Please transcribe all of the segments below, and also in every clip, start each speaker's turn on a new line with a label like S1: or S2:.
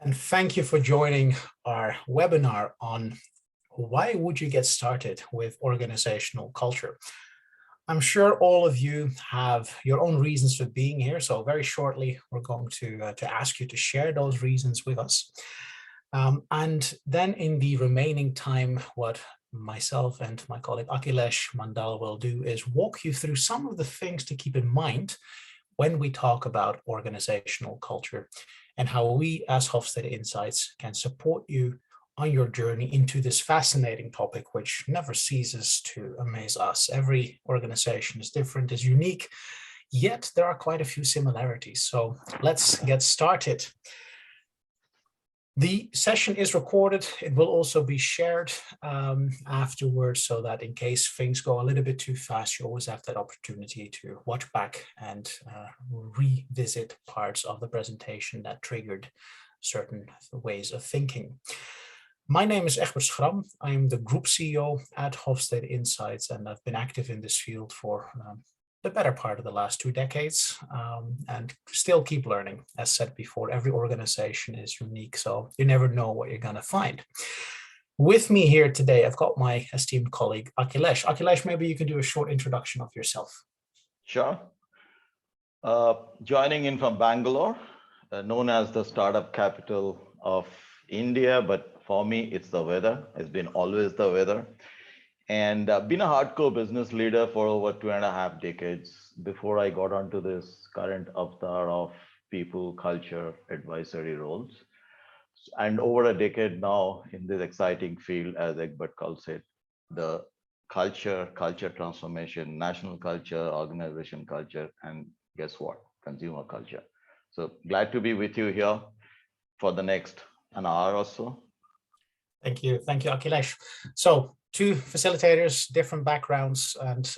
S1: And thank you for joining our webinar on why would you get started with organizational culture. I'm sure all of you have your own reasons for being here. So very shortly, we're going to ask you to share those reasons with us. And then in the remaining time, what myself and my colleague Akhilesh Mandal will do is walk you through some of the things to keep in mind when we talk about organizational culture and how we as Hofstede Insights can support you on your journey into this fascinating topic, which never ceases to amaze us. Every organization is different, is unique, yet there are quite a few similarities. So let's get started. The session is recorded. It will also be shared afterwards, so that in case things go a little bit too fast, you always have that opportunity to watch back and revisit parts of the presentation that triggered certain ways of thinking. My name is Egbert Schram. I'm the Group CEO at Hofstede Insights, and I've been active in this field for the better part of the last 2 decades, and still keep learning. As said before, every organization is unique, so you never know what you're going to find. With me here today, I've got my esteemed colleague, Akhilesh. Akhilesh, maybe you can do a short introduction of yourself.
S2: Sure. Joining in from Bangalore, known as the startup capital of India, but for me, it's the weather. It's been always the weather. And been a hardcore business leader for over 2.5 decades before I got onto this current avatar of people, culture, advisory roles. And over a decade now in this exciting field, as Egbert calls it, the culture transformation, national culture, organization culture, and guess what? Consumer culture. So glad to be with you here for the next an hour or so.
S1: Thank you, Akhilesh. So 2 facilitators, different backgrounds, and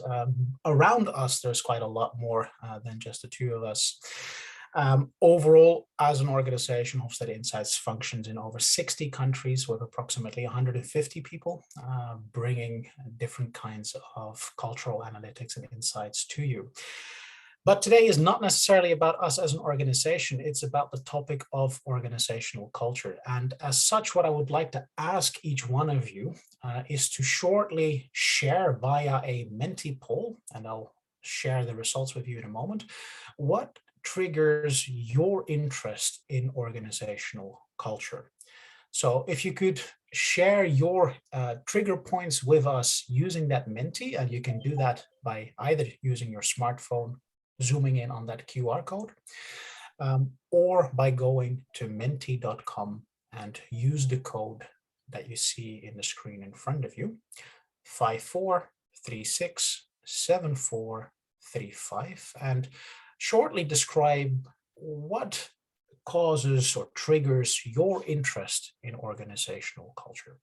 S1: around us, there's quite a lot more than just the 2 of us. Overall, as an organization, Hofstede Insights functions in over 60 countries with approximately 150 people, bringing different kinds of cultural analytics and insights to you. But today is not necessarily about us as an organization, it's about the topic of organizational culture. And as such, what I would like to ask each one of you is to shortly share via a Menti poll, and I'll share the results with you in a moment, what triggers your interest in organizational culture. So if you could share your trigger points with us using that Menti, and you can do that by either using your smartphone, zooming in on that QR code, or by going to menti.com and use the code that you see in the screen in front of you, 54367435, and shortly describe what causes or triggers your interest in organizational culture.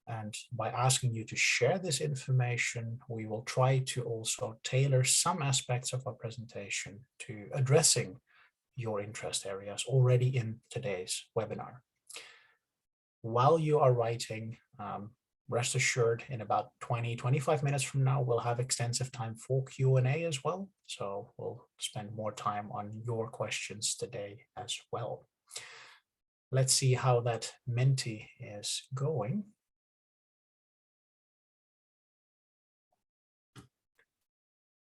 S1: And by asking you to share this information, we will try to also tailor some aspects of our presentation to addressing your interest areas already in today's webinar. While you are writing, rest assured in about 20-25 minutes from now, we'll have extensive time for Q&A as well. So we'll spend more time on your questions today as well. Let's see how that Menti is going.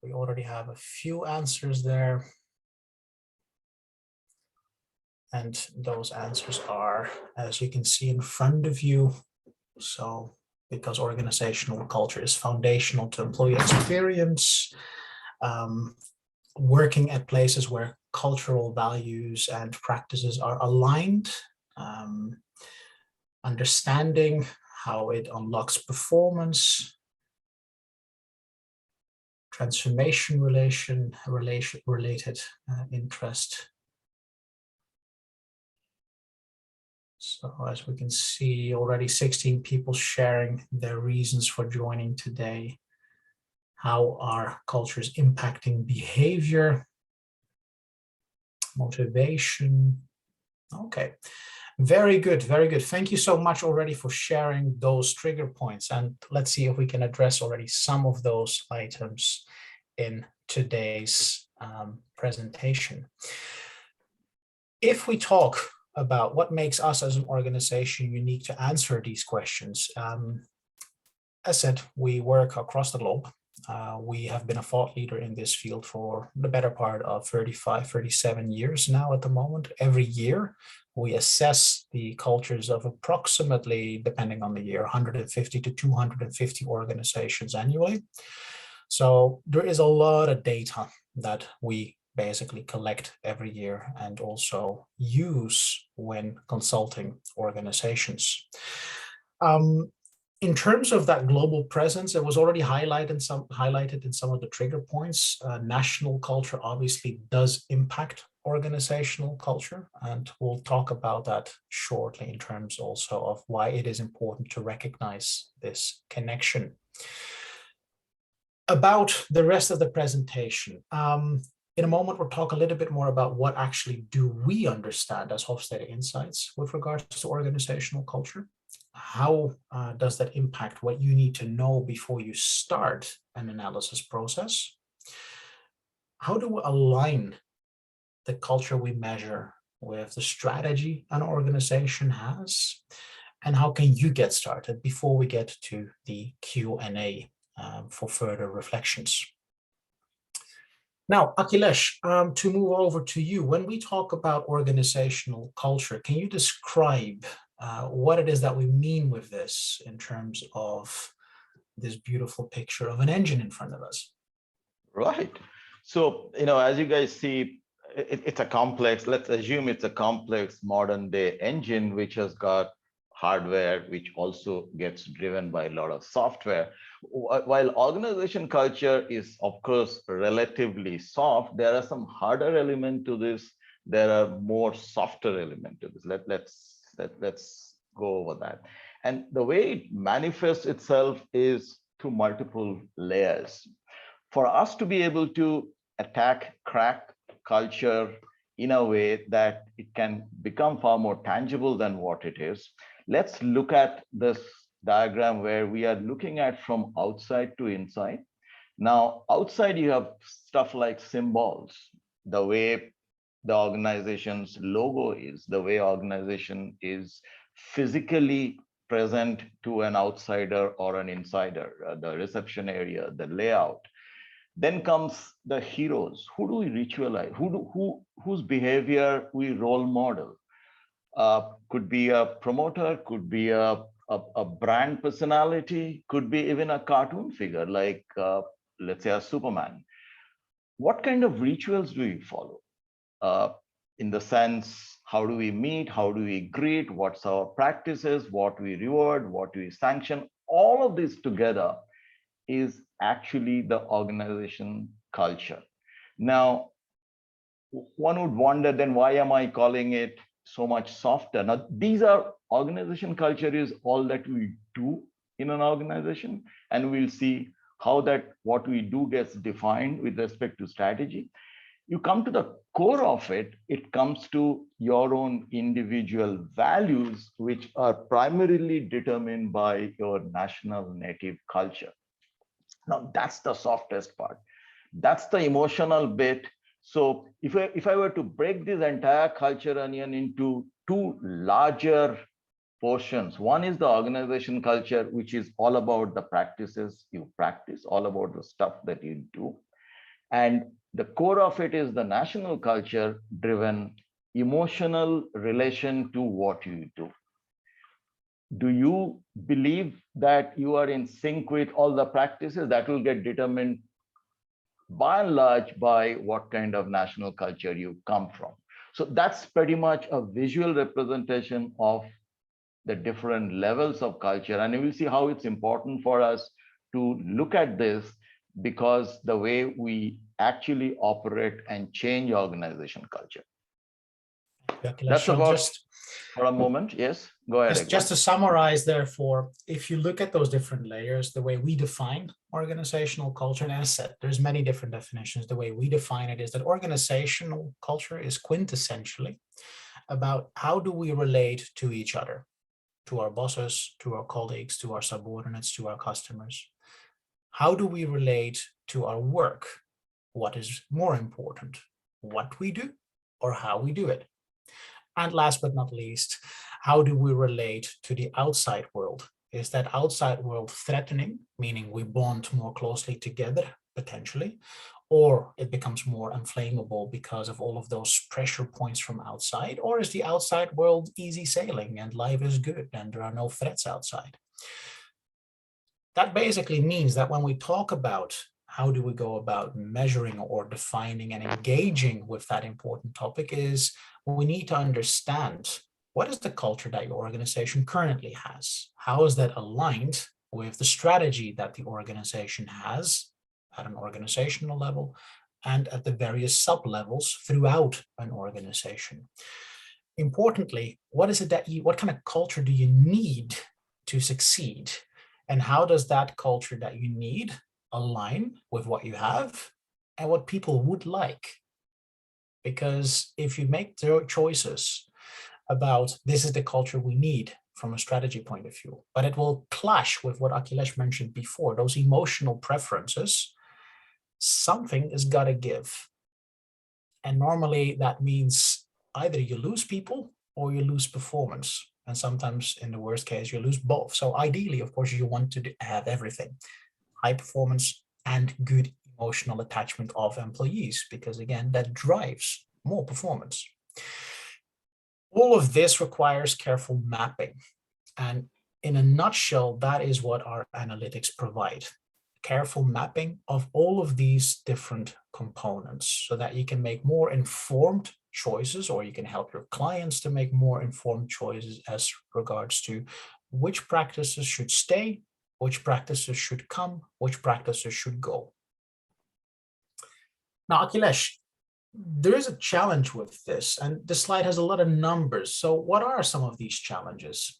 S1: We already have a few answers there. And those answers are, as you can see in front of you. So because organizational culture is foundational to employee experience, working at places where cultural values and practices are aligned, understanding how it unlocks performance, transformation related interest. So as we can see, already 16 people sharing their reasons for joining today, how our culture is impacting behavior, motivation. Okay, very good, very good. Thank you so much already for sharing those trigger points. And let's see if we can address already some of those items in today's presentation. If we talk about what makes us as an organization unique to answer these questions. As said, we work across the globe. We have been a thought leader in this field for the better part of 35, 37 years now at the moment. Every year, we assess the cultures of approximately, depending on the year, 150 to 250 organizations annually. So there is a lot of data that we basically collect every year and also use when consulting organizations. In terms of that global presence, it was already highlighted in some of the trigger points. National culture obviously does impact organizational culture, and we'll talk about that shortly in terms also of why it is important to recognize this connection. About the rest of the presentation, in a moment, we'll talk a little bit more about what actually do we understand as Hofstede Insights with regards to organizational culture. How does that impact what you need to know before you start an analysis process? How do we align the culture we measure with the strategy an organization has? And how can you get started before we get to the Q&A for further reflections? Now, Akhilesh, to move over to you, when we talk about organizational culture, can you describe what it is that we mean with this in terms of this beautiful picture of an engine in front of us?
S2: Right. So, as you guys see, it's a complex, let's assume it's a complex modern day engine, which has got hardware, which also gets driven by a lot of software. While organization culture is, of course, relatively soft, there are some harder element to this. There are more softer element to this. Let's go over that. And the way it manifests itself is through multiple layers. For us to be able to crack culture in a way that it can become far more tangible than what it is, let's look at this diagram where we are looking at from outside to inside. Now, outside, you have stuff like symbols, the way the organization's logo is, the way organization is physically present to an outsider or an insider, the reception area, the layout. Then comes the heroes. Who do we ritualize? Whose behavior we role model? Could be a promoter, could be a brand personality, could be even a cartoon figure like, let's say, a Superman. What kind of rituals do we follow? In the sense, how do we meet? How do we greet? What's our practices? What we reward? What we sanction? All of this together is actually the organization culture. Now, one would wonder then, why am I calling it so much softer? Now, these are organization culture is all that we do in an organization, and we'll see how that what we do gets defined with respect to strategy. You come to the core of it, it comes to your own individual values, which are primarily determined by your national native culture. Now, that's the softest part. That's the emotional bit. So if I were to break this entire culture onion into two larger portions, one is the organization culture, which is all about the practices you practice, all about the stuff that you do. And the core of it is the national culture driven emotional relation to what you do. Do you believe that you are in sync with all the practices? That will get determined by and large by what kind of national culture you come from. So that's pretty much a visual representation of the different levels of culture. And you will see how it's important for us to look at this, because the way we actually operate and change organization culture. That's about for a moment. Yes, go ahead.
S1: Just to summarize, therefore, if you look at those different layers, the way we define organizational culture, and as I said, there's many different definitions. The way we define it is that organizational culture is quintessentially about how do we relate to each other, to our bosses, to our colleagues, to our subordinates, to our customers. How do we relate to our work? What is more important, what we do or how we do it? And last but not least, how do we relate to the outside world? Is that outside world threatening, meaning we bond more closely together, potentially, or it becomes more inflammable because of all of those pressure points from outside? Or is the outside world easy sailing and life is good and there are no threats outside? That basically means that when we talk about how do we go about measuring or defining and engaging with that important topic, is we need to understand what is the culture that your organization currently has? How is that aligned with the strategy that the organization has at an organizational level and at the various sub-levels throughout an organization? Importantly, what is it that what kind of culture do you need to succeed? And how does that culture that you need align with what you have and what people would like? Because if you make the choices about this is the culture we need from a strategy point of view, but it will clash with what Akhilesh mentioned before, those emotional preferences, something is got to give. And normally that means either you lose people or you lose performance. And sometimes in the worst case, you lose both. So ideally, of course, you want to have everything, high performance and good emotional attachment of employees, because again, that drives more performance. All of this requires careful mapping. And in a nutshell, that is what our analytics provide. Careful mapping of all of these different components so that you can make more informed choices, or you can help your clients to make more informed choices as regards to which practices should stay, which practices should come, which practices should go. Now, Akhilesh, there is a challenge with this, and this slide has a lot of numbers. So what are some of these challenges?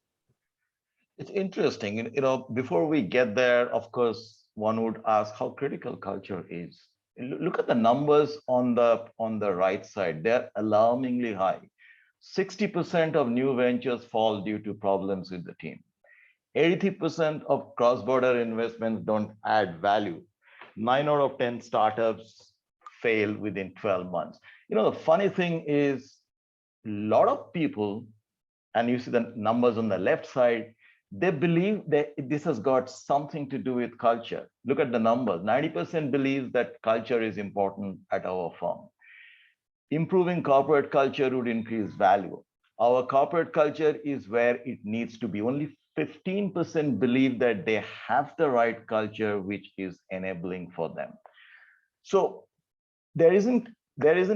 S2: It's interesting. Before we get there, of course, one would ask how critical culture is. Look at the numbers on the right side. They're alarmingly high. 60% of new ventures fall due to problems with the team. 80% of cross-border investments don't add value. 9 out of 10 startups fail within 12 months. The funny thing is, a lot of people, and you see the numbers on the left side, they believe that this has got something to do with culture. Look at the numbers. 90% believes that culture is important at our firm. Improving corporate culture would increase value. Our corporate culture is where it needs to be. Only 15% believe that they have the right culture, which is enabling for them. So there isn't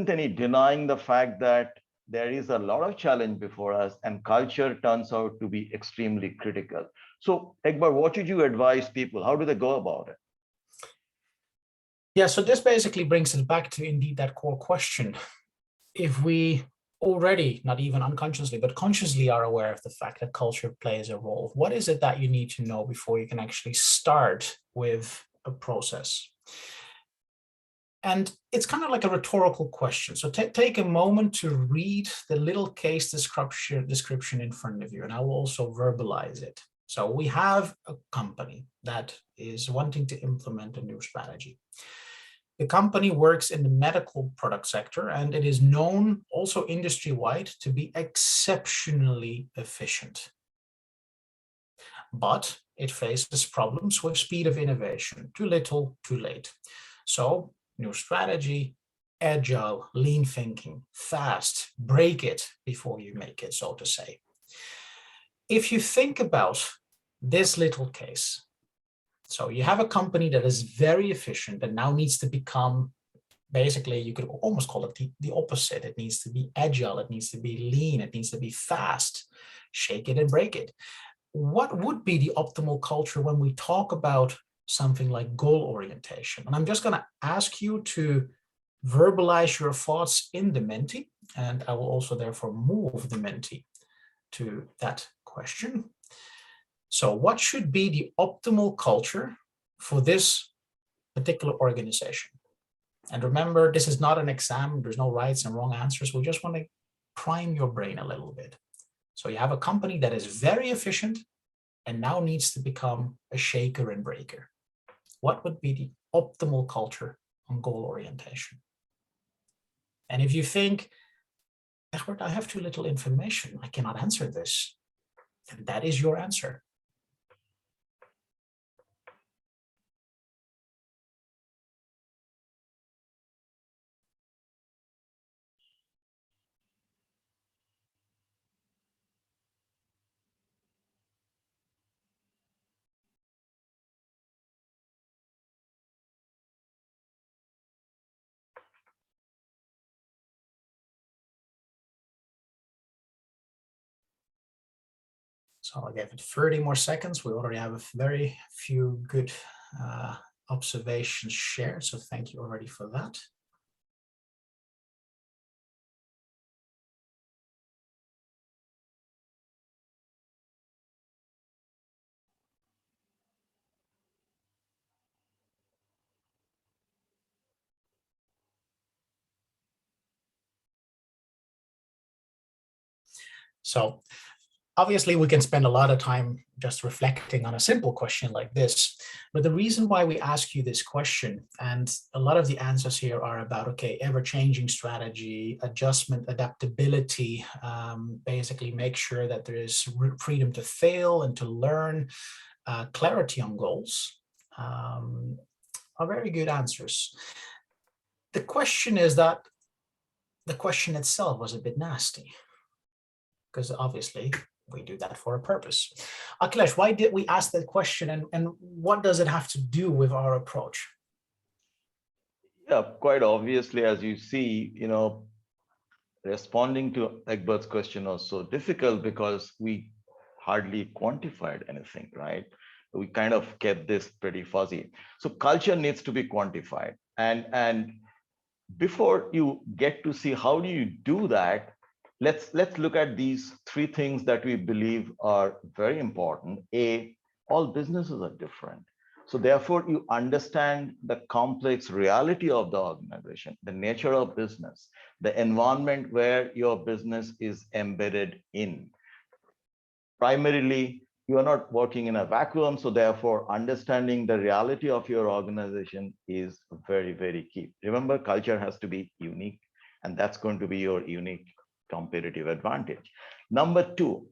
S2: any denying the fact that there is a lot of challenge before us, and culture turns out to be extremely critical. So, Ekbar, what should you advise people? How do they go about it?
S1: Yeah, so this basically brings us back to indeed that core question. If we already, not even unconsciously, but consciously are aware of the fact that culture plays a role, what is it that you need to know before you can actually start with a process? And it's kind of like a rhetorical question. So take a moment to read the little case description in front of you, and I will also verbalize it. So we have a company that is wanting to implement a new strategy. The company works in the medical product sector, and it is known also industry-wide to be exceptionally efficient. But it faces problems with speed of innovation, too little, too late. So new strategy, agile, lean thinking, fast, break it before you make it, so to say. If you think about this little case, so you have a company that is very efficient and now needs to become, basically, you could almost call it the opposite. It needs to be agile, it needs to be lean, it needs to be fast, shake it and break it. What would be the optimal culture when we talk about something like goal orientation? And I'm just going to ask you to verbalize your thoughts in the Menti, and I will also therefore move the Menti to that question. So what should be the optimal culture for this particular organization? And remember, this is not an exam. There's no rights and wrong answers. We just want to prime your brain a little bit. So you have a company that is very efficient and now needs to become a shaker and breaker. What would be the optimal culture on goal orientation? And if you think Egbert, I have too little information. I cannot answer this. And that is your answer. So I'll give it 30 more seconds. We already have a very few good observations shared. So thank you already for that. So obviously, we can spend a lot of time just reflecting on a simple question like this. But the reason why we ask you this question, and a lot of the answers here are about, okay, ever-changing strategy, adjustment, adaptability, basically make sure that there is freedom to fail and to learn, clarity on goals, are very good answers. The question is that the question itself was a bit nasty, because obviously we do that for a purpose. Akhilesh, why did we ask that question, and what does it have to do with our approach?
S2: Yeah, quite obviously, as you see, responding to Egbert's question was so difficult because we hardly quantified anything, right? We kind of kept this pretty fuzzy. So culture needs to be quantified. And before you get to see how do you do that, let's look at these three things that we believe are very important. A, all businesses are different. So therefore, you understand the complex reality of the organization, the nature of business, the environment where your business is embedded in. Primarily, you are not working in a vacuum. So therefore, understanding the reality of your organization is very, very key. Remember, culture has to be unique, and that's going to be your unique competitive advantage. Number two,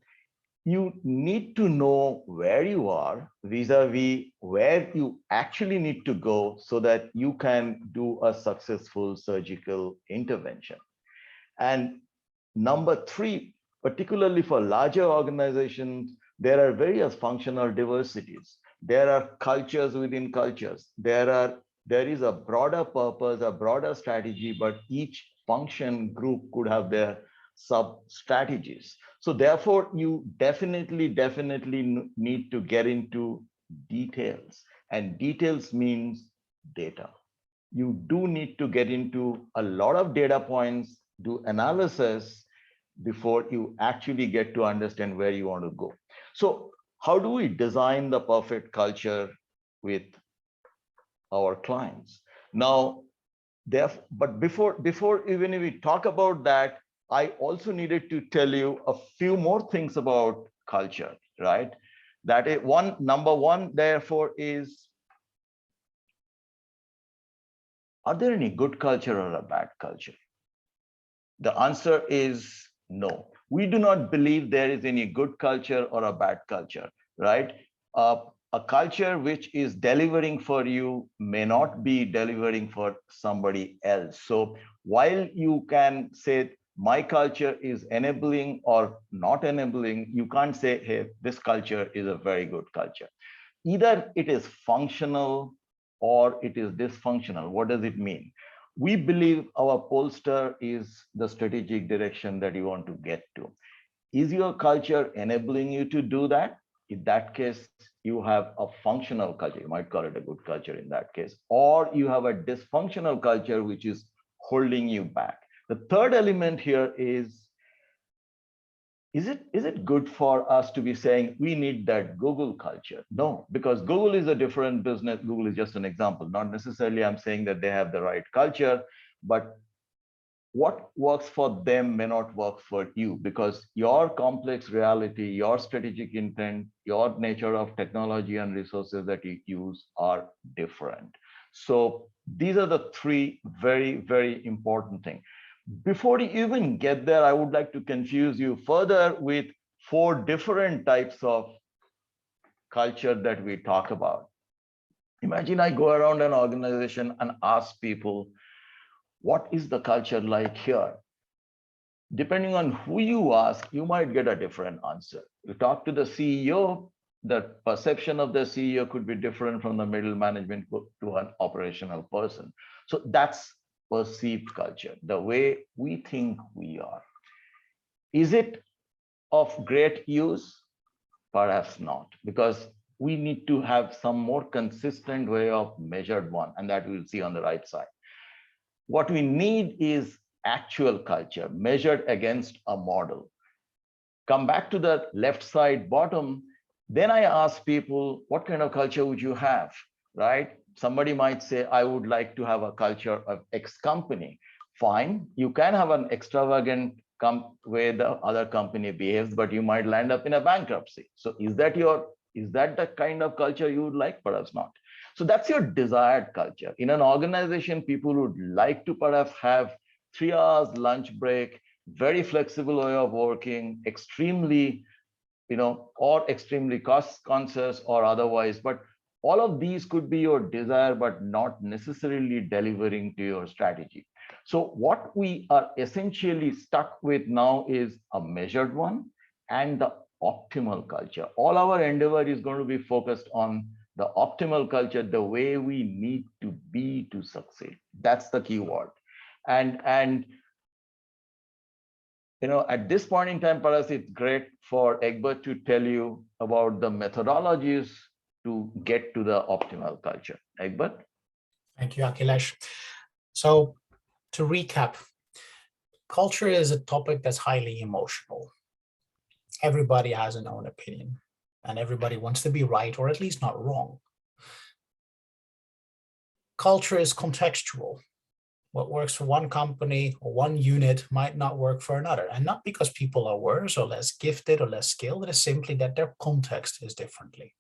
S2: you need to know where you are vis-a-vis where you actually need to go so that you can do a successful surgical intervention. And number three, particularly for larger organizations, there are various functional diversities. There are cultures within cultures. There is a broader purpose, a broader strategy, but each function group could have their sub strategies. So therefore, you definitely need to get into details, and details means data. You do need to get into a lot of data points, do analysis before you actually get to understand where you want to go. So how do we design the perfect culture with our clients? Now, but before even if we talk about that, I also needed to tell you a few more things about culture, right? That is number one, therefore, is, are there any good culture or a bad culture? The answer is no. We do not believe there is any good culture or a bad culture, right? A culture which is delivering for you may not be delivering for somebody else. So while you can say my culture is enabling or not enabling, you can't say, hey, this culture is a very good culture. Either it is functional or it is dysfunctional. What does it mean? We believe our pollster is the strategic direction that you want to get to. Is your culture enabling you to do that? In that case, you have a functional culture. You might call it a good culture in that case. Or you have a dysfunctional culture, which is holding you back. The third element here is it good for us to be saying we need that Google culture? No, because Google is a different business. Google is just an example. Not necessarily I'm saying that they have the right culture, but what works for them may not work for you, because your complex reality, your strategic intent, your nature of technology and resources that you use are different. So these are the three very, very important things. Before you even get there, I would like to confuse you further with four different types of culture that we talk about. Imagine I go around an organization and ask people, what is the culture like here? Depending on who you ask, you might get a different answer. You talk to the CEO, the perception of the CEO could be different from the middle management to an operational person. So that's perceived culture, the way we think we are. Is it of great use? Perhaps not, because we need to have some more consistent way of measured one, and that we'll see on the right side. What we need is actual culture measured against a model. Come back to the left side bottom, then I ask people, what kind of culture would you have, right? Somebody might say, I would like to have a culture of X company. Fine, you can have an extravagant way the other company behaves, but you might land up in a bankruptcy. So is that the kind of culture you would like? Perhaps not. So that's your desired culture. In an organization, people would like to perhaps have 3 hours lunch break, very flexible way of working, extremely, or extremely cost conscious or otherwise. But all of these could be your desire, but not necessarily delivering to your strategy. So what we are essentially stuck with now is a measured one and the optimal culture. All our endeavor is going to be focused on the optimal culture, the way we need to be to succeed. That's the key word. And at this point in time, perhaps it's great for Egbert to tell you about the methodologies to get to the optimal culture. Egbert?
S1: Thank you, Akhilesh. So to recap, culture is a topic that's highly emotional. Everybody has an own opinion, and everybody wants to be right, or at least not wrong. Culture is contextual. What works for one company or one unit might not work for another. And not because people are worse or less gifted or less skilled, it is simply that their context is differently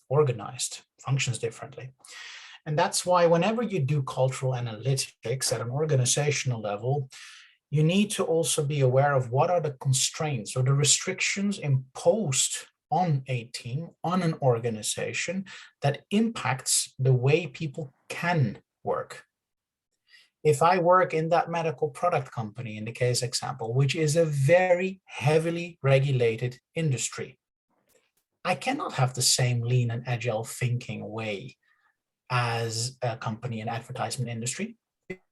S1: organized, functions differently. And that's why whenever you do cultural analytics at an organizational level, you need to also be aware of what are the constraints or the restrictions imposed on a team, on an organization, that impacts the way people can work. If I work in that medical product company, in the case example, which is a very heavily regulated industry, I cannot have the same lean and agile thinking way as a company in advertisement industry,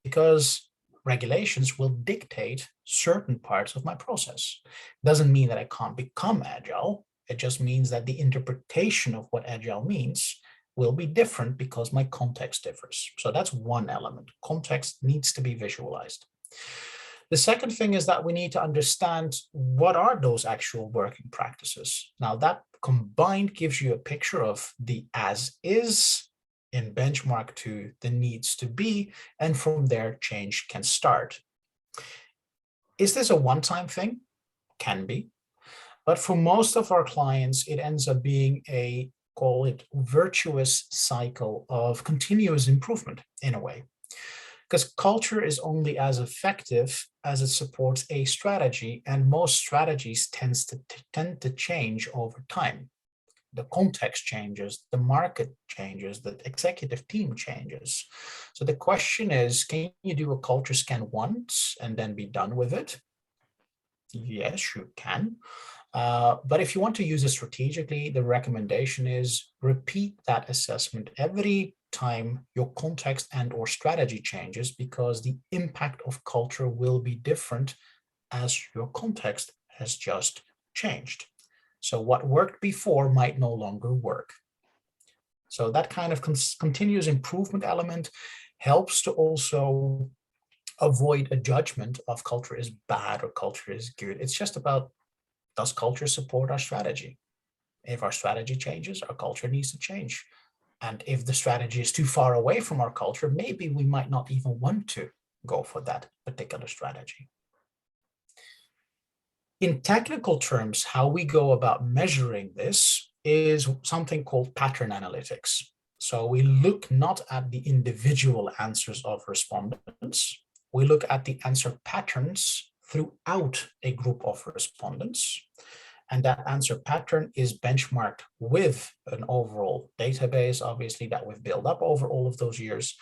S1: because regulations will dictate certain parts of my process. Doesn't mean that I can't become agile. It just means that the interpretation of what agile means will be different because my context differs. So that's one element. Context needs to be visualized. The second thing is that we need to understand what are those actual working practices. Now that combined gives you a picture of the as is in benchmark to the needs to be, and from there change can start. Is this a one-time thing? Can be. But for most of our clients, it ends up being a, call it, virtuous cycle of continuous improvement in a way. Because culture is only as effective as it supports a strategy, and most strategies tend to change over time. The context changes, the market changes, the executive team changes. So the question is, can you do a culture scan once and then be done with it? Yes, you can. But if you want to use it strategically, the recommendation is repeat that assessment every time your context and or strategy changes, because the impact of culture will be different as your context has just changed. So what worked before might no longer work. So that kind of continuous improvement element helps to also avoid a judgment of culture is bad or culture is good. It's just about, does culture support our strategy? If our strategy changes, our culture needs to change. And if the strategy is too far away from our culture, maybe we might not even want to go for that particular strategy. In technical terms, how we go about measuring this is something called pattern analytics. So we look not at the individual answers of respondents we look at the answer patterns throughout a group of respondents. And that answer pattern is benchmarked with an overall database, obviously, that we've built up over all of those years.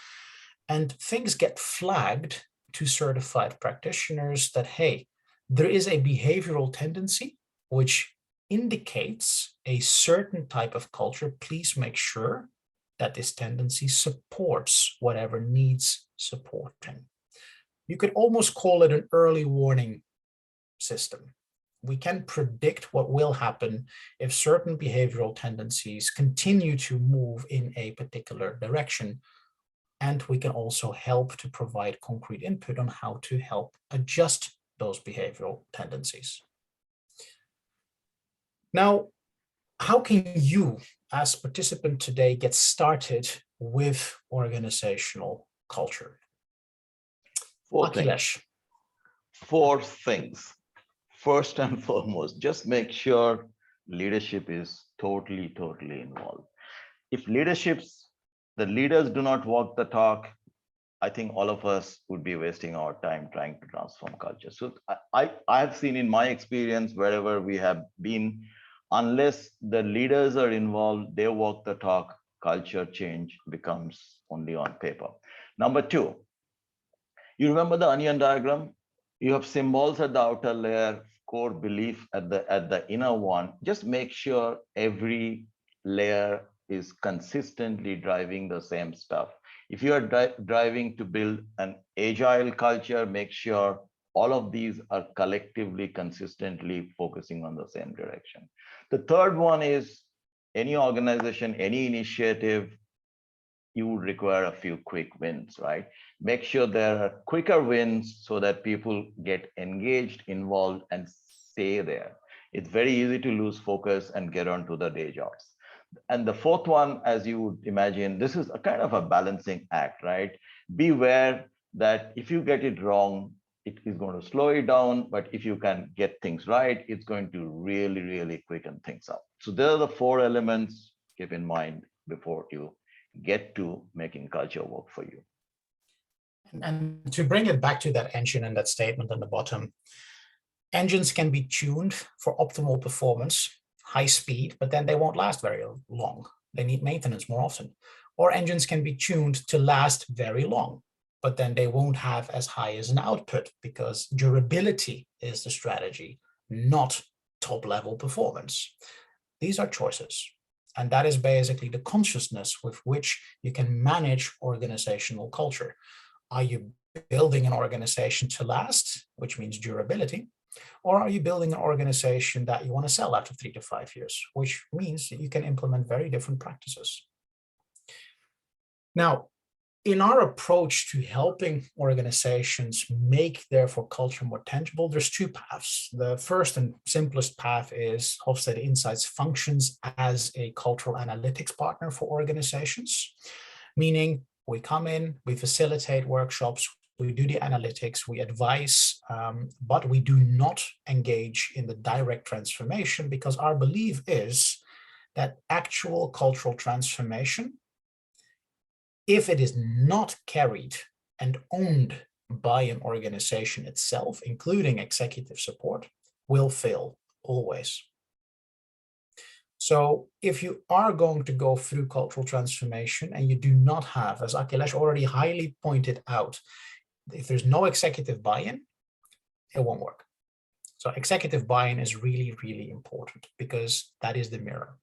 S1: And things get flagged to certified practitioners that, hey, there is a behavioral tendency which indicates a certain type of culture. Please make sure that this tendency supports whatever needs supporting. You could almost call it an early warning system. We can predict what will happen if certain behavioral tendencies continue to move in a particular direction. And we can also help to provide concrete input on how to help adjust those behavioral tendencies. Now, how can you, as participant today, get started with organizational culture? Akhilesh.
S2: Four things. First and foremost, just make sure leadership is totally involved. If the leaders do not walk the talk, I think all of us would be wasting our time trying to transform culture. So I've seen in my experience, wherever we have been, unless the leaders are involved, they walk the talk, culture change becomes only on paper. Number two, you remember the onion diagram? You have symbols at the outer layer, core belief at the inner one. Just make sure every layer is consistently driving the same stuff. If you are driving to build an agile culture, make sure all of these are collectively, consistently focusing on the same direction. The third one is any organization, any initiative, you would require a few quick wins, right? Make sure there are quicker wins so that people get engaged, involved, and stay there. It's very easy to lose focus and get on to the day jobs. And the fourth one, as you would imagine, this is a kind of a balancing act, right? Beware that if you get it wrong, it is going to slow it down, but if you can get things right, it's going to really quicken things up. So there are the four elements, keep in mind before you get to making culture work for you.
S1: And to bring it back to that engine and that statement on the bottom, engines can be tuned for optimal performance, high speed, but then they won't last very long. They need maintenance more often. Or engines can be tuned to last very long, but then they won't have as high as an output because durability is the strategy, not top-level performance. These are choices. And that is basically the consciousness with which you can manage organizational culture. Are you building an organization to last, which means durability? Or are you building an organization that you want to sell after 3 to 5 years, which means that you can implement very different practices? Now, in our approach to helping organizations make therefore culture more tangible, there's two paths. The first and simplest path is Hofstede Insights functions as a cultural analytics partner for organizations, meaning we come in, we facilitate workshops, we do the analytics, we advise, but we do not engage in the direct transformation because our belief is that actual cultural transformation, if it is not carried and owned by an organization itself, including executive support, will fail always. So if you are going to go through cultural transformation and you do not have, as Akhilesh already highly pointed out, if there's no executive buy-in, it won't work. So executive buy-in is really important because that is the mirror.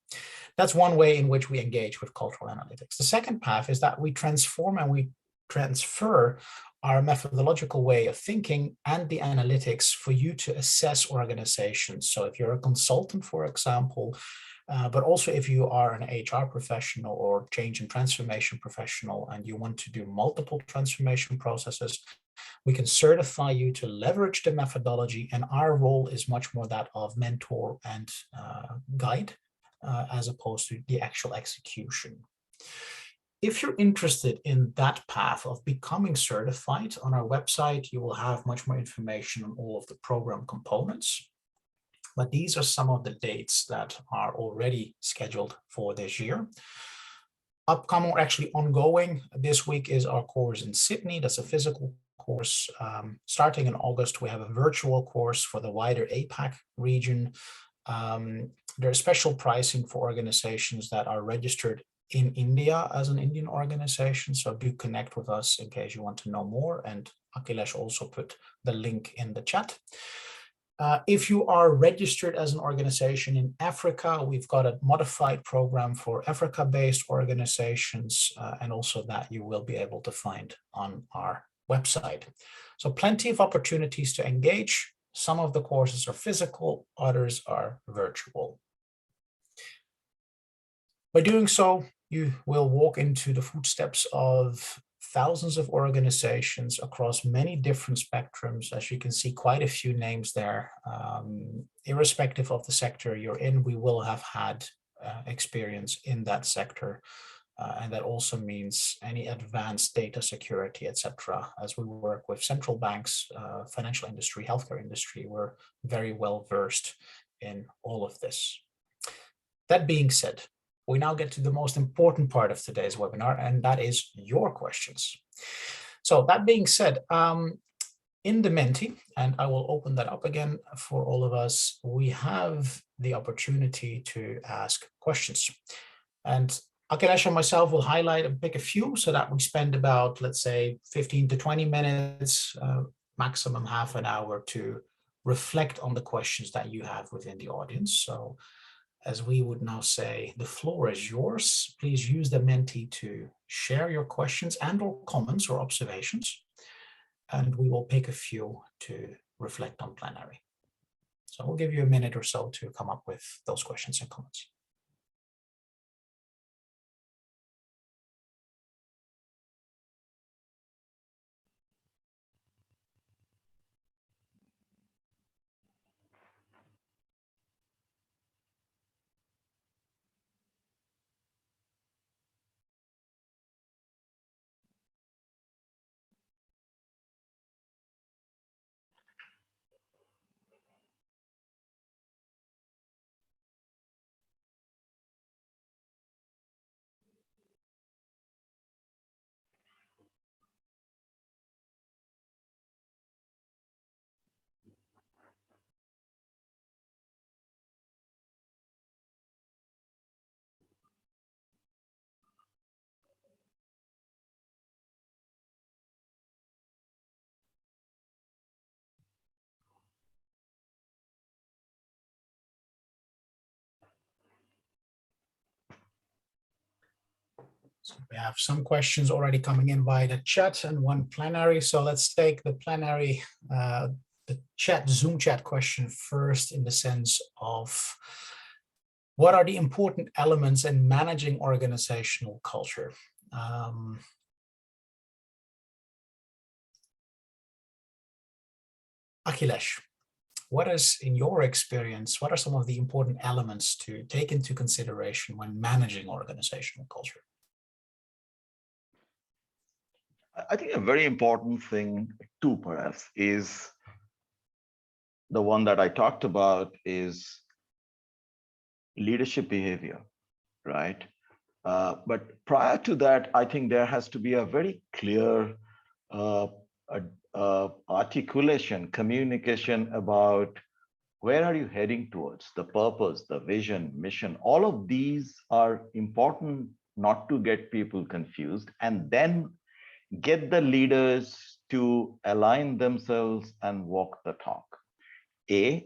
S1: That's one way in which we engage with cultural analytics. The second path is that we transform and we transfer our methodological way of thinking and the analytics for you to assess organizations. So if you're a consultant, for example, but also if you are an HR professional or change and transformation professional and you want to do multiple transformation processes, we can certify you to leverage the methodology, and our role is much more that of mentor and guide as opposed to the actual execution. If you're interested in that path of becoming certified, on our website, you will have much more information on all of the program components. But these are some of the dates that are already scheduled for this year. Upcoming, or actually ongoing, this week is our course in Sydney. That's a physical course. Starting in August, we have a virtual course for the wider APAC region. There's special pricing for organizations that are registered in India as an Indian organization. So do connect with us in case you want to know more. And Akhilesh also put the link in the chat. If you are registered as an organization in Africa, we've got a modified program for Africa-based organizations, and also that you will be able to find on our website. So plenty of opportunities to engage. Some of the courses are physical, others are virtual. By doing so, you will walk into the footsteps of thousands of organizations across many different spectrums. As you can see, quite a few names there. Irrespective of the sector you're in, we will have had experience in that sector. And that also means any advanced data security, etc. As we work with central banks, financial industry, healthcare industry, we're very well versed in all of this. That being said, we now get to the most important part of today's webinar, and that is your questions. So that being said, in the Menti, and I will open that up again for all of us, we have the opportunity to ask questions. And Akhilesh and myself will highlight and pick a few so that we spend about, let's say, 15 to 20 minutes, maximum half an hour to reflect on the questions that you have within the audience. So as we would now say, the floor is yours. Please use the Menti to share your questions and or comments or observations, and we will pick a few to reflect on plenary. So we'll give you a minute or so to come up with those questions and comments. So we have some questions already coming in via the chat and one plenary. So let's take the plenary, the Zoom chat question first, in the sense of what are the important elements in managing organizational culture? Akhilesh, what is, in your experience, what are some of the important elements to take into consideration when managing organizational culture?
S2: I think a very important thing too, perhaps, is the one that I talked about is leadership behavior, right? But prior to that, I think there has to be a very clear articulation, communication about where are you heading towards, the purpose, the vision, mission. All of these are important not to get people confused, and then get the leaders to align themselves and walk the talk. The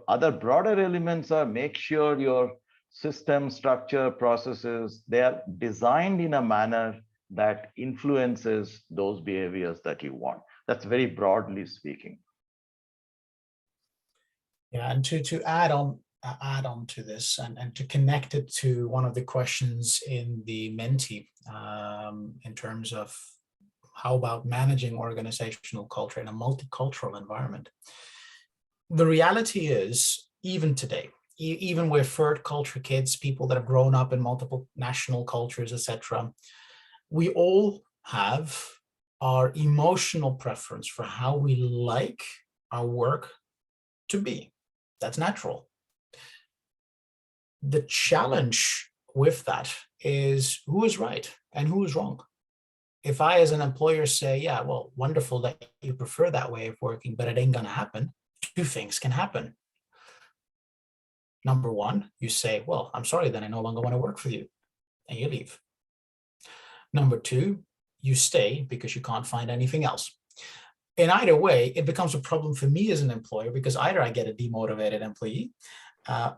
S2: other broader elements are make sure your system, structure, processes, they are designed in a manner that influences those behaviors that you want. That's very broadly speaking.
S1: Yeah, and to add on to this and to connect it to one of the questions in the Menti, in terms of how about managing organizational culture in a multicultural environment. The reality is, even today, even with third culture kids, people that have grown up in multiple national cultures, etc., we all have our emotional preference for how we like our work to be. That's natural. The challenge with that is who is right and who is wrong. If I, as an employer, say, yeah, well, wonderful that you prefer that way of working, but it ain't going to happen, two things can happen. Number one, you say, well, I'm sorry, then I no longer want to work for you, and you leave. Number two, you stay because you can't find anything else. In either way, it becomes a problem for me as an employer, because either I get a demotivated employee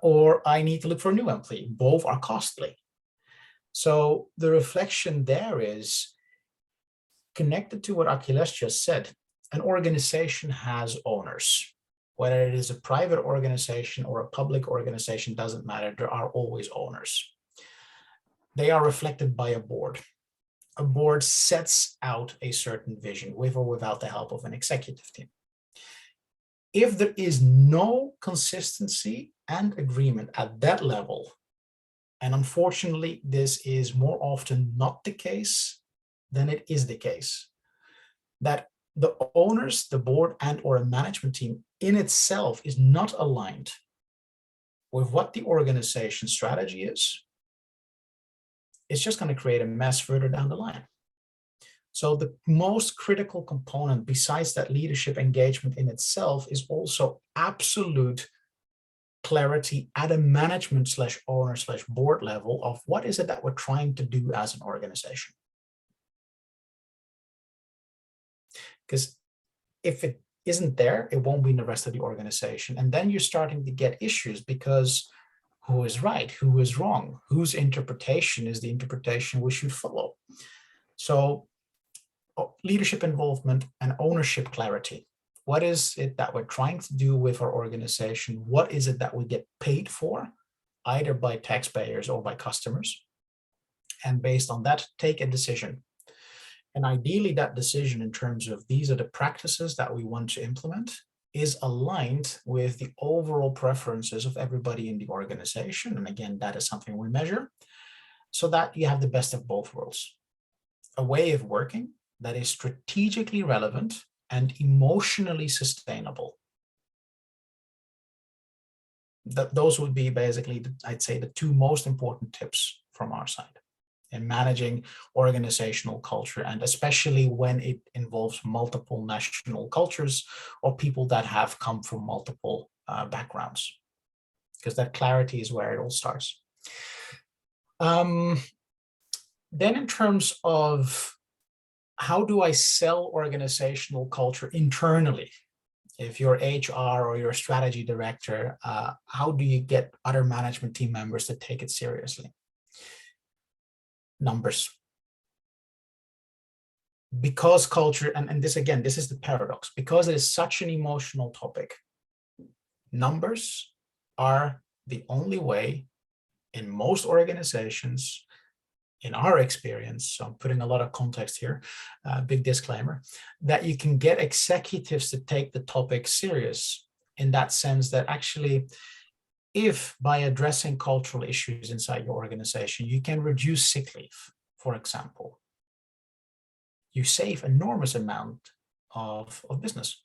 S1: or I need to look for a new employee. Both are costly. So the reflection there is connected to what Akhilesh just said. An organization has owners. Whether it is a private organization or a public organization, doesn't matter. There are always owners. They are reflected by a board. A board sets out a certain vision with or without the help of an executive team. If there is no consistency and agreement at that level, and unfortunately, this is more often not the case than it is the case, that the owners, the board, and or a management team in itself is not aligned with what the organization strategy is, it's just going to create a mess further down the line. So the most critical component besides that leadership engagement in itself is also absolute clarity at a management / owner / board level of what is it that we're trying to do as an organization. Because if it isn't there, it won't be in the rest of the organization. And then you're starting to get issues, because who is right? Who is wrong? Whose interpretation is the interpretation we should follow? So leadership involvement and ownership clarity. What is it that we're trying to do with our organization? What is it that we get paid for, either by taxpayers or by customers? And based on that, take a decision. And ideally, that decision in terms of these are the practices that we want to implement is aligned with the overall preferences of everybody in the organization. And again, that is something we measure, so that you have the best of both worlds. A way of working that is strategically relevant and emotionally sustainable. Those would be basically, I'd say, the two most important tips from our side in managing organizational culture, and especially when it involves multiple national cultures or people that have come from multiple backgrounds, because that clarity is where it all starts. Then in terms of how do I sell organizational culture internally? If you're HR or you're a strategy director, how do you get other management team members to take it seriously? Numbers. Because culture, and this again, this is the paradox, because it is such an emotional topic, numbers are the only way in most organizations, in our experience, so I'm putting a lot of context here, big disclaimer, that you can get executives to take the topic serious, in that sense that actually, if by addressing cultural issues inside your organization, you can reduce sick leave, for example, you save enormous amount of business.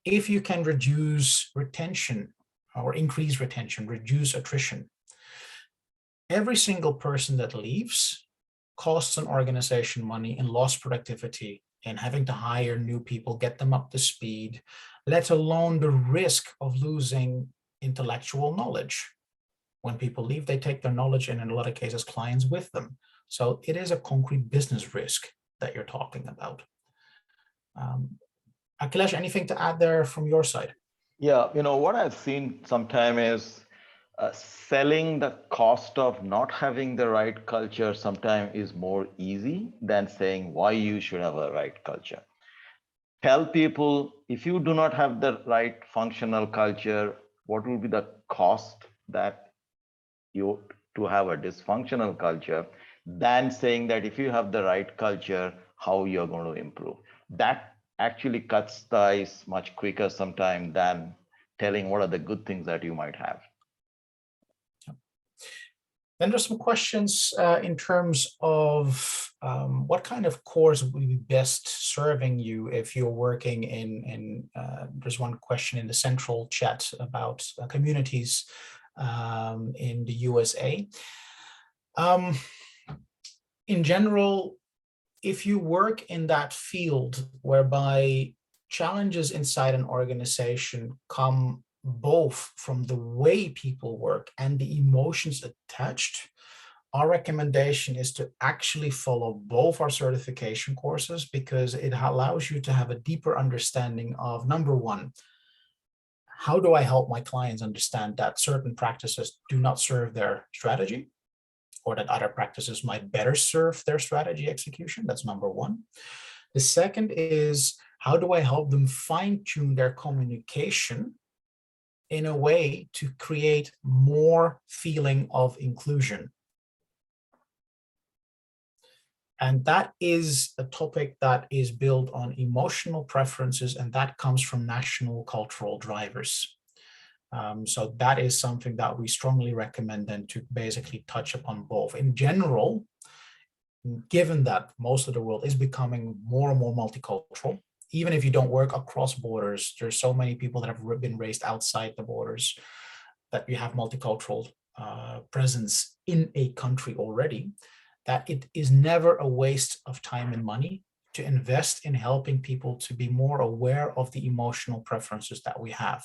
S1: If you can reduce retention or increase retention, reduce attrition, every single person that leaves costs an organization money in lost productivity, in having to hire new people, get them up to speed, let alone the risk of losing intellectual knowledge. When people leave, they take their knowledge and in a lot of cases clients with them. So it is a concrete business risk that you're talking about. Akhilesh, anything to add there from your side?
S2: Yeah, what I've seen sometime is selling the cost of not having the right culture sometimes is more easy than saying why you should have a right culture. Tell people, if you do not have the right functional culture, what will be the cost that you to have a dysfunctional culture, than saying that if you have the right culture, how you're going to improve. That actually cuts the ice much quicker sometimes than telling what are the good things that you might have.
S1: Then there's some questions in terms of what kind of course would be best serving you if you're working in there's one question in the central chat about communities in the USA. in general, if you work in that field whereby challenges inside an organization come both from the way people work and the emotions attached, our recommendation is to actually follow both our certification courses, because it allows you to have a deeper understanding of, number one, how do I help my clients understand that certain practices do not serve their strategy, or that other practices might better serve their strategy execution? That's number one. The second is, how do I help them fine-tune their communication in a way to create more feeling of inclusion? And that is a topic that is built on emotional preferences, and that comes from national cultural drivers. So that is something that we strongly recommend then to basically touch upon both. In general, given that most of the world is becoming more and more multicultural, even if you don't work across borders, there's so many people that have been raised outside the borders that you have multicultural presence in a country already, that it is never a waste of time and money to invest in helping people to be more aware of the emotional preferences that we have.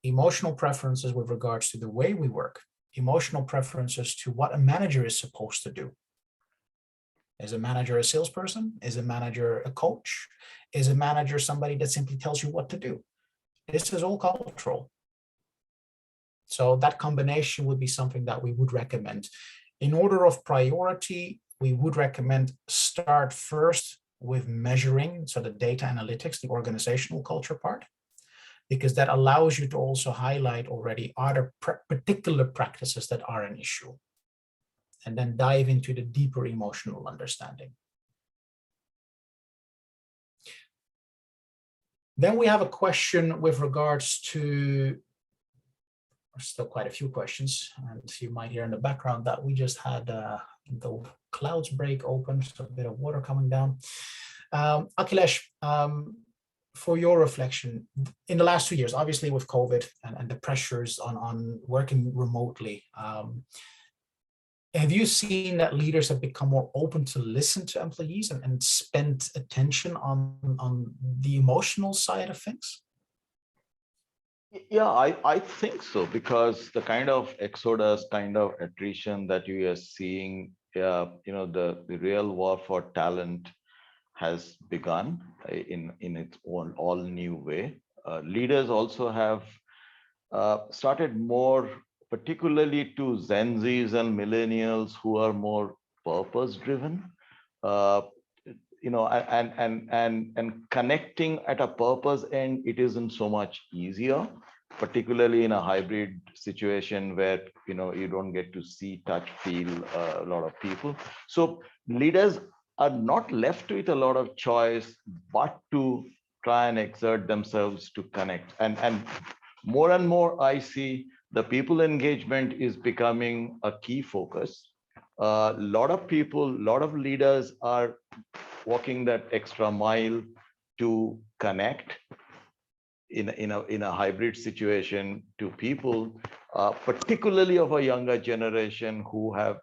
S1: Emotional preferences with regards to the way we work, emotional preferences to what a manager is supposed to do. Is a manager a salesperson? Is a manager a coach? Is a manager somebody that simply tells you what to do? This is all cultural. So that combination would be something that we would recommend. In order of priority, we would recommend start first with measuring, so the data analytics, the organizational culture part, because that allows you to also highlight already other particular practices that are an issue, and then dive into the deeper emotional understanding. Then we have a question with regards to, still quite a few questions, and you might hear in the background that we just had the clouds break open, so a bit of water coming down. Akhilesh, for your reflection, in the last 2 years, obviously with COVID and the pressures on working remotely, have you seen that leaders have become more open to listen to employees and spend attention on the emotional side of things?
S2: Yeah, I think so, because the kind of exodus, kind of attrition that you are seeing, the real war for talent has begun in its own all new way. Leaders also have started more, particularly to Gen Zs and millennials who are more purpose driven. Uh, and connecting at a purpose end, it isn't so much easier, particularly in a hybrid situation where you don't get to see, touch, feel a lot of people. So leaders are not left with a lot of choice but to try and exert themselves to connect. And more I see the people engagement is becoming a key focus. A lot of people, a lot of leaders are walking that extra mile to connect in a hybrid situation to people, particularly of a younger generation who have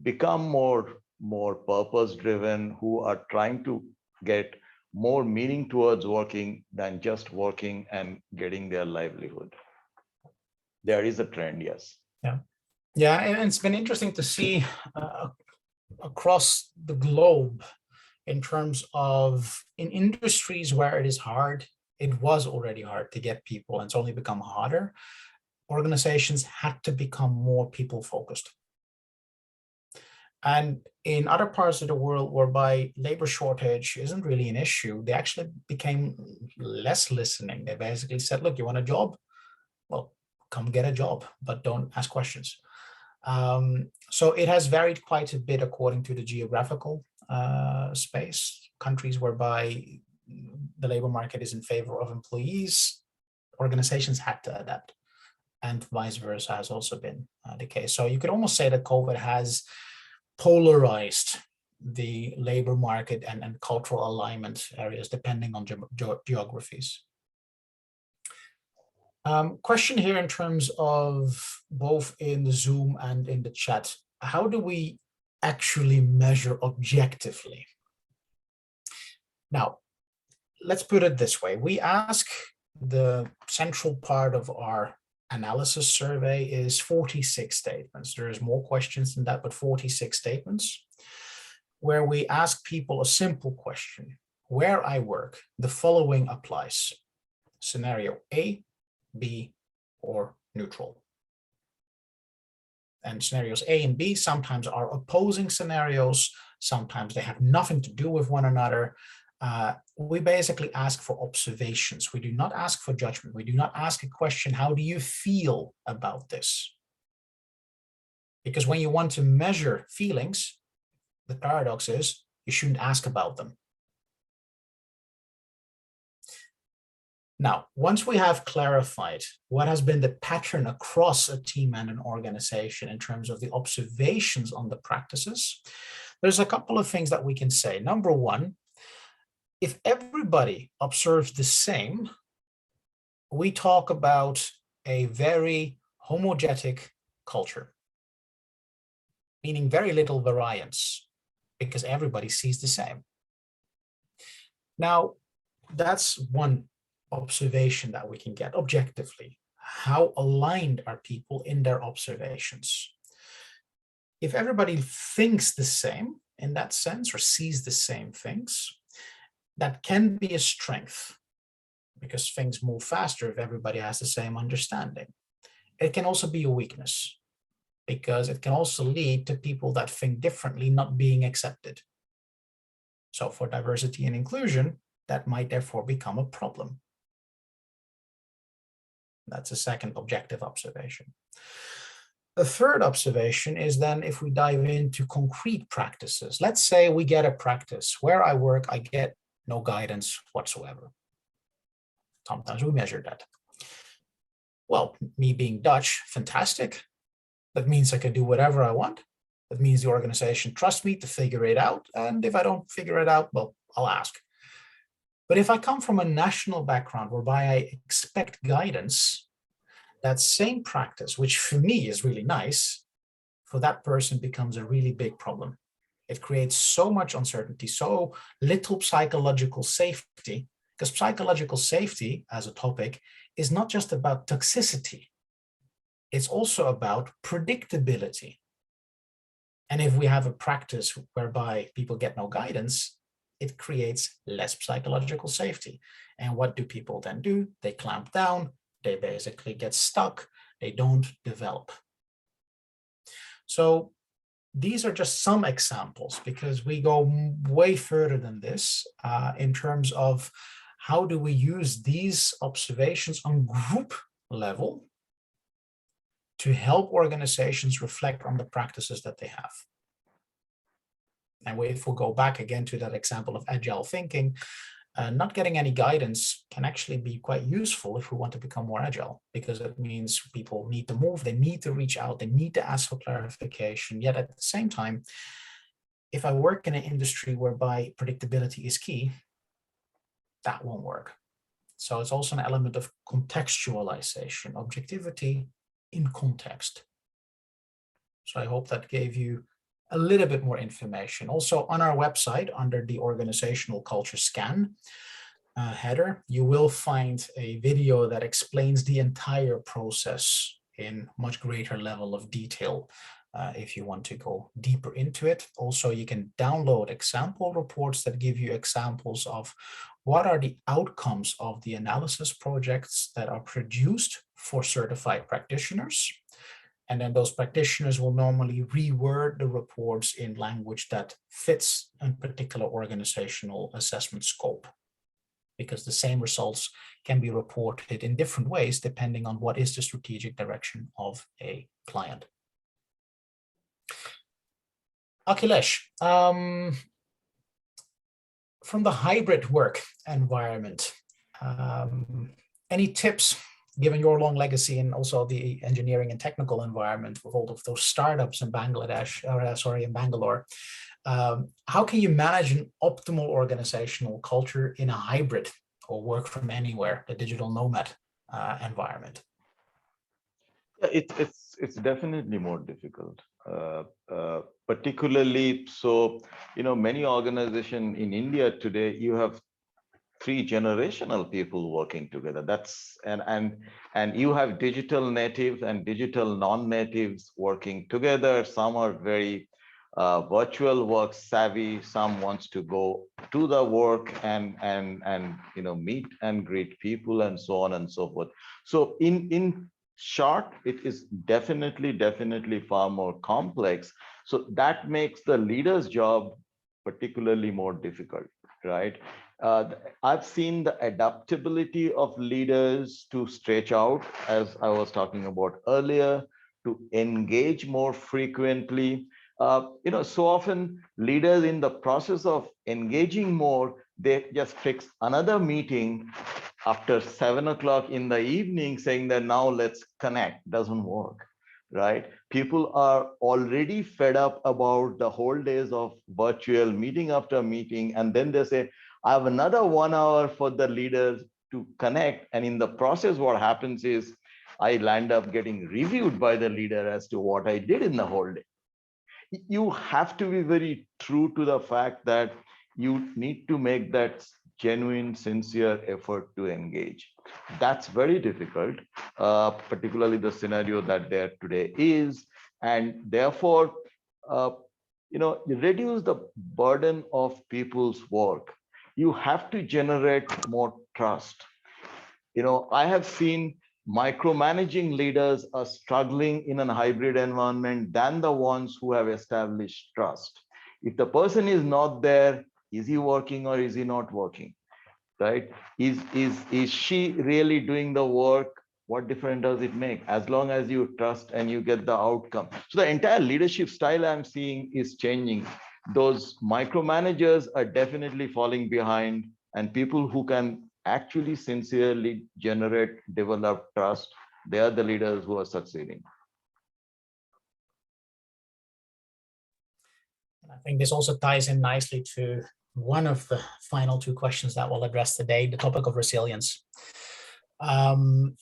S2: become more purpose driven, who are trying to get more meaning towards working than just working and getting their livelihood. There is a trend, yes.
S1: Yeah, and it's been interesting to see across the globe, in terms of in industries where it is hard, it was already hard to get people, and it's only become harder. Organizations had to become more people focused. And in other parts of the world whereby labor shortage isn't really an issue, they actually became less listening. They basically said, look, you want a job? Well, come get a job, but don't ask questions. So it has varied quite a bit according to the geographical space. Countries whereby the labor market is in favor of employees, organizations had to adapt, and vice versa has also been the case. So you could almost say that COVID has polarized the labor market and cultural alignment areas depending on geographies. Question here in terms of both in the Zoom and in the chat. How do we actually measure objectively? Now, let's put it this way. We ask, the central part of our analysis survey is 46 statements. There's more questions than that, but 46 statements, where we ask people a simple question. Where I work, the following applies. Scenario A, B, or neutral. And scenarios A and B sometimes are opposing scenarios. Sometimes they have nothing to do with one another. We basically ask for observations. We do not ask for judgment. We do not ask a question, how do you feel about this? Because when you want to measure feelings, the paradox is you shouldn't ask about them. Now, once we have clarified what has been the pattern across a team and an organization in terms of the observations on the practices, there's a couple of things that we can say. Number one, if everybody observes the same, we talk about a very homogenetic culture, meaning very little variance, because everybody sees the same. Now, that's one observation that we can get objectively. How aligned are people in their observations? If everybody thinks the same in that sense, or sees the same things, that can be a strength, because things move faster if everybody has the same understanding. It can also be a weakness, because it can also lead to people that think differently not being accepted. So for diversity and inclusion, that might therefore become a problem. That's a second objective observation. The third observation is then if we dive into concrete practices. Let's say we get a practice. Where I work, I get no guidance whatsoever. Sometimes we measure that. Well, me being Dutch, fantastic. That means I can do whatever I want. That means the organization trusts me to figure it out. And if I don't figure it out, well, I'll ask. But if I come from a national background whereby I expect guidance, that same practice, which for me is really nice, for that person becomes a really big problem. It creates so much uncertainty, so little psychological safety, because psychological safety as a topic is not just about toxicity. It's also about predictability. And if we have a practice whereby people get no guidance, it creates less psychological safety. And what do people then do? They clamp down, they basically get stuck, they don't develop. So these are just some examples, because we go way further than this in terms of how do we use these observations on group level to help organizations reflect on the practices that they have. And if we go back again to that example of agile thinking, not getting any guidance can actually be quite useful if we want to become more agile, because it means people need to move, they need to reach out, they need to ask for clarification. Yet at the same time, if I work in an industry whereby predictability is key, that won't work. So it's also an element of contextualization, objectivity in context. So I hope that gave you a little bit more information. Also on our website, under the Organizational Culture Scan header, you will find a video that explains the entire process in much greater level of detail if you want to go deeper into it. Also, you can download example reports that give you examples of what are the outcomes of the analysis projects that are produced for certified practitioners. And then those practitioners will normally reword the reports in language that fits a particular organizational assessment scope, because the same results can be reported in different ways depending on what is the strategic direction of a client. Akhilesh, from the hybrid work environment, any tips, given your long legacy and also the engineering and technical environment with all of those startups in Bangladesh, or in Bangalore, how can you manage an optimal organizational culture in a hybrid or work from anywhere, the digital nomad environment?
S2: Yeah, it's definitely more difficult, particularly so. Many organizations in India today, you have three generational people working together. That's and you have digital natives and digital non-natives working together. Some are very virtual work savvy. Some wants to go to the work and meet and greet people and so on and so forth. So in short, it is definitely far more complex. So that makes the leader's job particularly more difficult, right? uh, I've seen the adaptability of leaders to stretch out, as I was talking about earlier, to engage more frequently. So often leaders in the process of engaging more, they just fix another meeting after 7 o'clock in the evening saying that now let's connect. Doesn't work, right? People are already fed up about the whole days of virtual meeting after meeting, and then they say, I have another 1 hour for the leaders to connect. And in the process, what happens is I land up getting reviewed by the leader as to what I did in the whole day. You have to be very true to the fact that you need to make that genuine, sincere effort to engage. That's very difficult, particularly the scenario that there today is. And therefore, uh, you reduce the burden of people's work. You have to generate more trust. I have seen micromanaging leaders are struggling in a hybrid environment than the ones who have established trust. If the person is not there, is he working or is he not working? Right? Is she really doing the work? What difference does it make? As long as you trust and you get the outcome. So the entire leadership style I'm seeing is changing. Those micromanagers are definitely falling behind, and people who can actually sincerely generate, develop trust, they are the leaders who are succeeding.
S1: I think this also ties in nicely to one of the final two questions that we'll address today, the topic of resilience. Akhilesh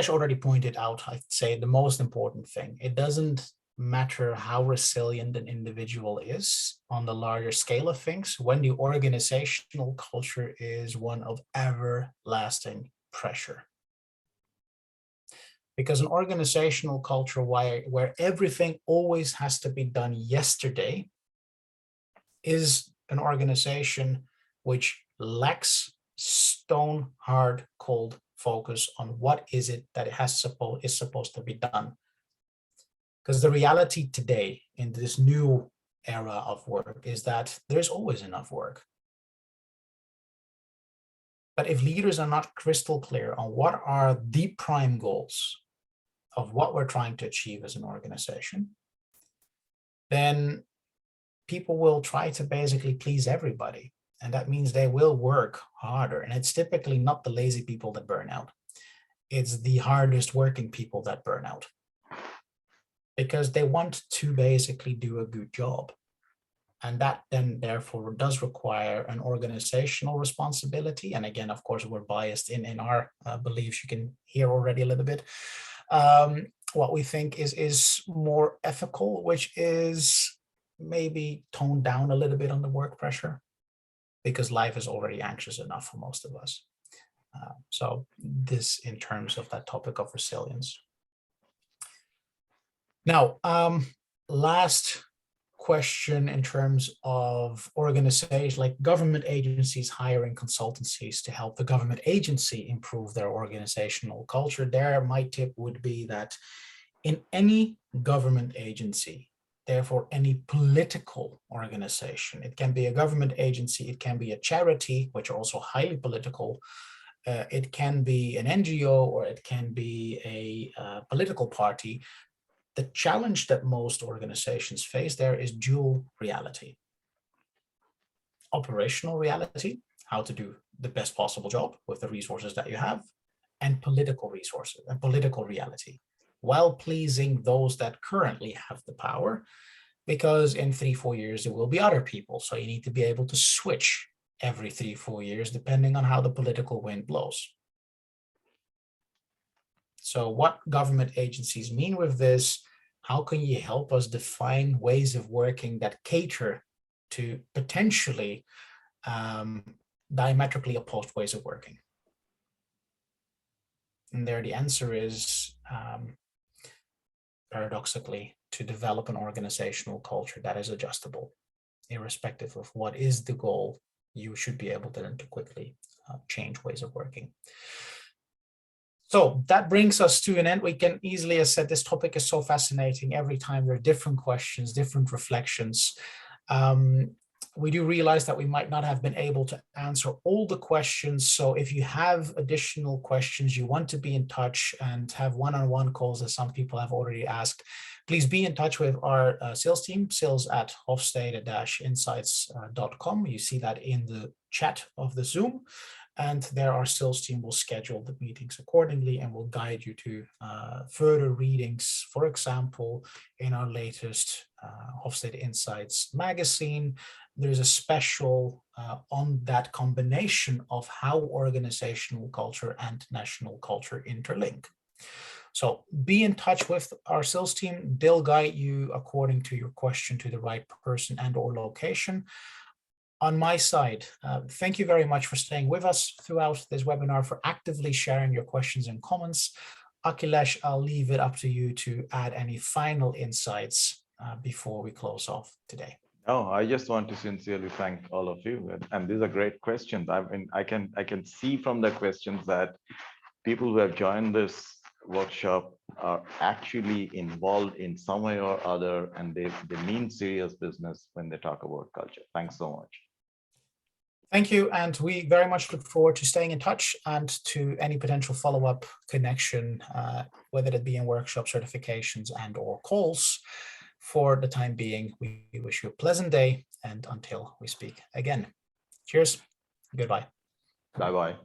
S1: already pointed out, I'd say, the most important thing. It doesn't matter how resilient an individual is on the larger scale of things when the organizational culture is one of everlasting pressure. Because an organizational culture where everything always has to be done yesterday is an organization which lacks stone hard cold focus on what is it that is supposed to be done. Because the reality today in this new era of work is that there's always enough work. But if leaders are not crystal clear on what are the prime goals of what we're trying to achieve as an organization, then people will try to basically please everybody. And that means they will work harder. And it's typically not the lazy people that burn out. It's the hardest working people that burn out. Because they want to basically do a good job. And that then therefore does require an organizational responsibility. And again, of course, we're biased in our beliefs. You can hear already a little bit. What we think is more ethical, which is maybe toned down a little bit on the work pressure, because life is already anxious enough for most of us. So this in terms of that topic of resilience. Now, last question in terms of organization, like government agencies hiring consultancies to help the government agency improve their organizational culture. There, my tip would be that in any government agency, therefore any political organization, it can be a government agency, it can be a charity, which are also highly political, it can be an NGO, or it can be a political party. The challenge that most organizations face there is dual reality. Operational reality, how to do the best possible job with the resources that you have, and political resources and political reality, while pleasing those that currently have the power, because in 3-4 years there will be other people. So you need to be able to switch every 3-4 years, depending on how the political wind blows. So what government agencies mean with this? How can you help us define ways of working that cater to potentially diametrically opposed ways of working? And there the answer is, paradoxically, to develop an organizational culture that is adjustable. Irrespective of what is the goal, you should be able then to quickly change ways of working. So that brings us to an end. We can easily, as said, this topic is so fascinating. Every time there are different questions, different reflections. We do realize that we might not have been able to answer all the questions. So if you have additional questions, you want to be in touch and have one-on-one calls, as some people have already asked, please be in touch with our sales team, sales@hofstede-insights.com. You see that in the chat of the Zoom. And there our sales team will schedule the meetings accordingly and will guide you to further readings. For example, in our latest Hofstede Insights magazine, there's a special on that combination of how organizational culture and national culture interlink. So be in touch with our sales team. They'll guide you according to your question to the right person and or location. On my side, thank you very much for staying with us throughout this webinar, for actively sharing your questions and comments. Akhilesh, I'll leave it up to you to add any final insights before we close off today.
S2: No, I just want to sincerely thank all of you. And these are great questions. I mean, I can see from the questions that people who have joined this workshop are actually involved in some way or other, and they mean serious business when they talk about culture. Thanks so much.
S1: Thank you, and we very much look forward to staying in touch and to any potential follow-up connection, whether it be in workshop certifications and or calls. For the time being, we wish you a pleasant day, and until we speak again. Cheers. Goodbye.
S2: Bye-bye.